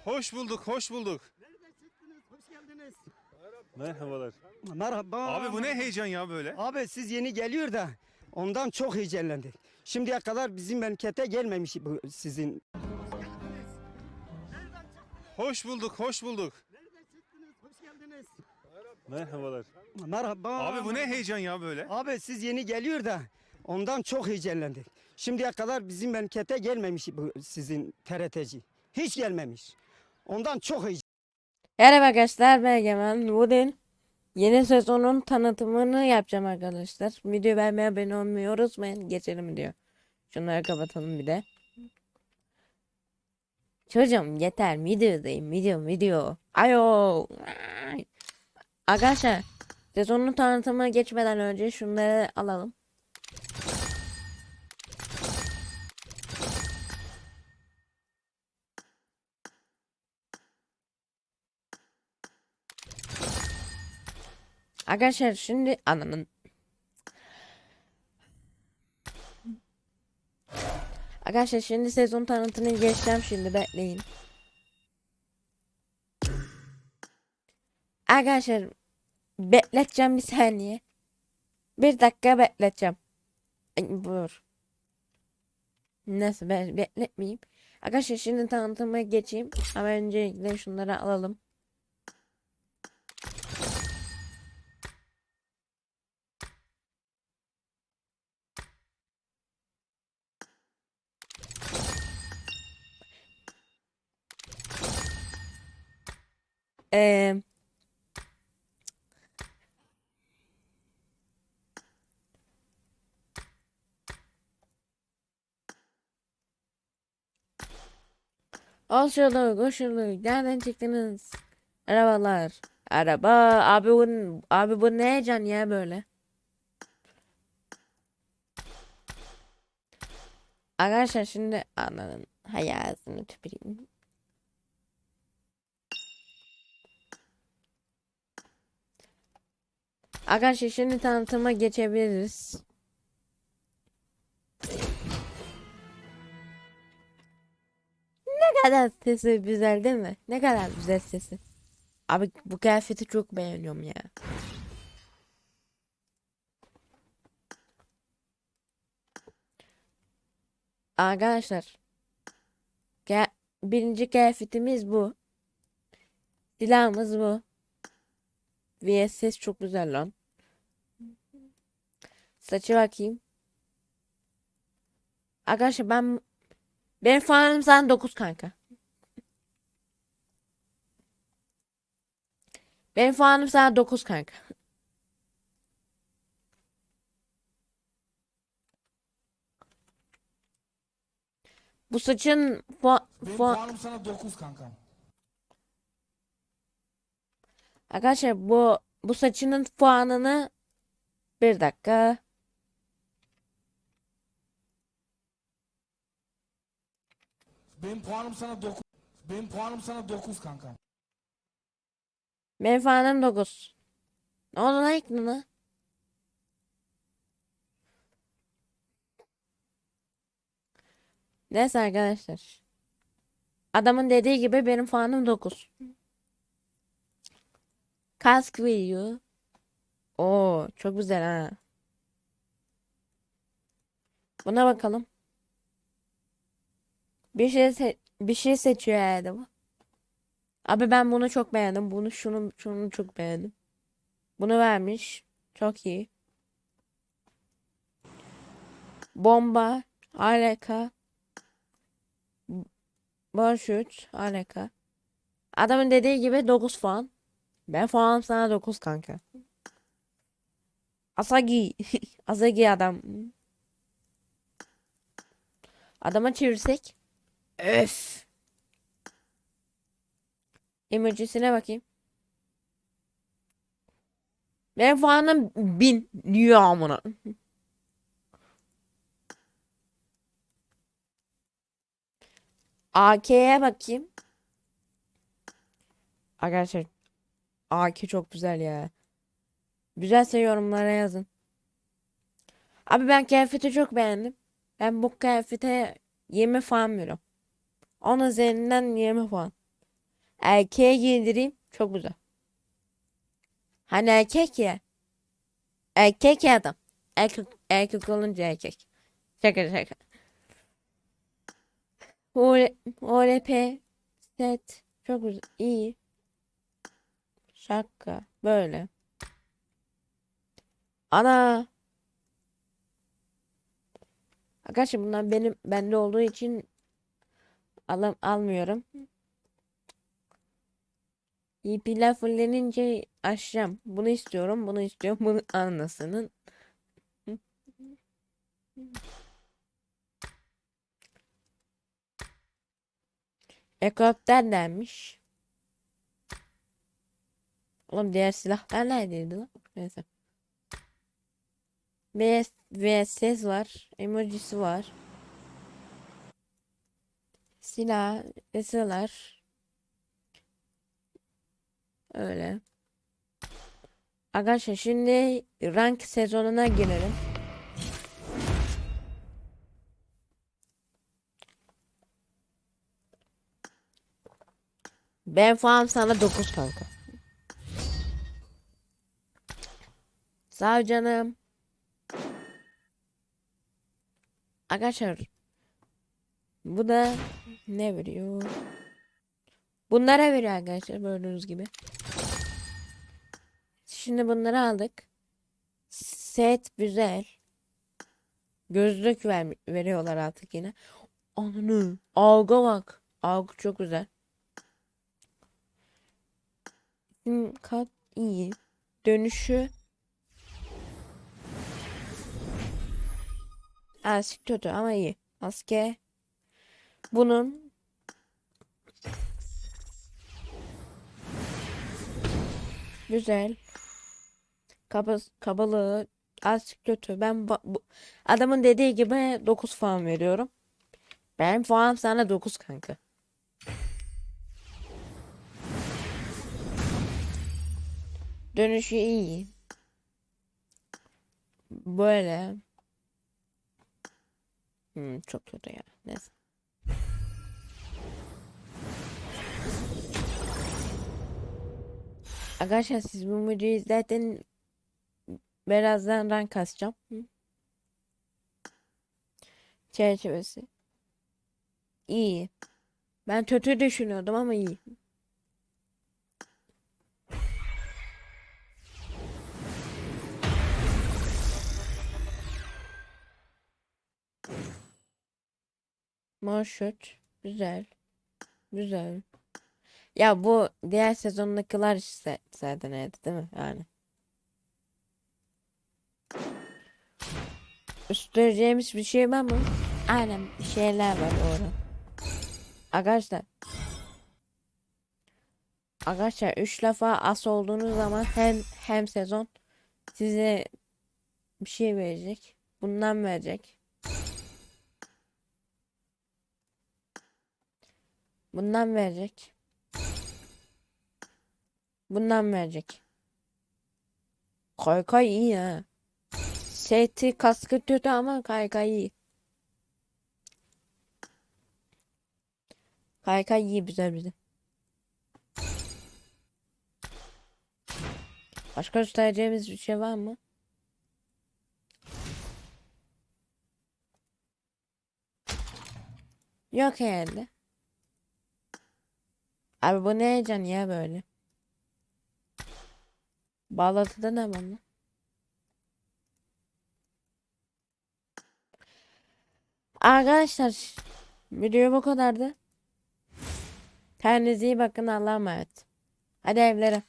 Hoş bulduk, hoş bulduk. Nereden çıktınız? Hoş geldiniz. Merhabalar. Merhaba. Abi bu ne heyecan ya böyle? Abi siz yeni geliyor da ondan çok heyecanlandık. Şimdiye kadar bizim memlekete gelmemiş bu sizin. Hoş bulduk, hoş bulduk. Nereden çıktınız? Hoş geldiniz. Merhabalar. Merhaba. Abi bu ne heyecan ya böyle? Abi siz yeni geliyor da ondan çok heyecanlandık. Şimdiye kadar bizim memlekete gelmemiş bu sizin TRT'ci. Hiç gelmemiş. Ondan çok heyecan. Merhaba arkadaşlar, ben Egemen. Bugün yeni sezonun tanıtımını yapacağım arkadaşlar. Videoyu beğenmeyi, abone olmayı unutmayın. Geçelim diyor. Şunları kapatalım bir de. Çocuğum yeter, videodayım, video. Ayo. Arkadaşlar, sezonun tanıtımına geçmeden önce şunları alalım. Arkadaşlar şimdi ananın. Arkadaşlar şimdi sezon tanıtımını geçeceğim, şimdi bekleyin. Arkadaşlar bekleteceğim bir saniye. Bir dakika bekleteceğim. Ay, buyur. Nasıl ben bekletmeyeyim. Arkadaşlar şimdi tanıtıma geçeyim. Ama öncelikle şunları alalım. Eee Koşuluk, koşuluk. Nereden çıktınız? Arabalar. Araba. Abi bu ne heyecan ya böyle? Arkadaşlar şimdi anladın. Hayatını tüpüreyim. Arkadaşlar şimdi tanıtıma geçebiliriz. Ne kadar sesi güzel değil mi? Ne kadar güzel sesi. Abi bu kıyafeti çok beğeniyorum ya. Arkadaşlar. Ge birinci kıyafetimiz bu. Silahımız bu. VSS çok güzel lan. Saçı bakayım. Arkadaşlar benim puanım sana 9 kanka. Benim puanım sana 9 kanka. Bu saçın Benim puanım sana 9 kankam. Arkadaşlar bu saçının puanını bir dakika. Benim puanım sana 9. Benim puanım sana 9 kankam. Benim puanım 9. Ne oldu lan ekrana? Neyse arkadaşlar. Adamın dediği gibi benim puanım 9. Kask veriyor. Oo çok güzel ha. Buna bakalım. Bir şey seçiyor herhalde bu. Abi ben bunu çok beğendim. Şunu çok beğendim. Bunu vermiş. Çok iyi. Bomba harika. Boşut harika. Adamın dediği gibi 9 puan. Ben puanım sana 9 kanka. Asagi. Asagi adam. Adama çevirsek. Öf. Emojisine bakayım. Benim puanım 1000 diyor amına. AK'ye bakayım. Arkadaşlar AK çok güzel ya. Güzelse yorumlara yazın. Abi ben kıyafeti çok beğendim. Ben bu kıyafete 20 puan veriyorum. 10 üzerinden 20 puan. Erkeğe giydireyim. Çok güzel. Hani erkek ya. Erkek ya adam. Erkek olunca erkek. Şaka şaka. ORP set. Çok güzel. İyi. Şaka. Böyle. Ana. Arkadaşlar bunlar bende olduğu için almıyorum. İP'ler fullenince açacağım. Bunu istiyorum. Bunu istiyorum. Bunu anlasının. Helikopter denmiş. Oğlum diğer silahlar neredeydi lan? Neyse. VSS var. Emojisi var. Silah, SLR. Öyle. Arkadaşlar şimdi rank sezonuna girelim. Ben falan sana 9 kanka. Sağ ol canım. Arkadaşlar bu da ne veriyor? Bunlara veriyor arkadaşlar gördüğünüz gibi. Şimdi bunları aldık. Set güzel. Gözlük veriyorlar artık yine. Ananı. Algı bak. Algı çok güzel. Kat iyi. Dönüşü az kötü ama iyi. Maske. Bunun güzel. Kabalığı az kötü. Ben adamın dediği gibi 9 falan veriyorum. Ben puan sana 9 kanka. Dönüşü iyi. Böyle. Çok kötü ya. Neyse. Arkadaşlar siz bu videoyu izlerken birazdan rank kasacağım. Çerçevesi. İyi. Ben kötü düşünüyordum ama iyi. Marşut. Güzel. Güzel. Ya bu diğer sezondakiler işte zaten evet değil mi? Yani. Üstleyeceğimiz bir şey var mı? Aynen bir şeyler var orada. Arkadaşlar. Arkadaşlar 3 defa as olduğunuz zaman hem sezon size bir şey verecek. Bundan verecek. Bundan verecek. Bundan verecek. Kaykay iyi ha. Seti kaskı kötü ama kaykay iyi. Kaykay iyi güzel bize. Başka göstereceğimiz bir şey var mı? Yok herhalde. Abi bu ne heyecan ya böyle. Bağlatıda ne var lan? Arkadaşlar video bu kadardı. Kendinize iyi bakın Allah'a emanet. Hadi evlere.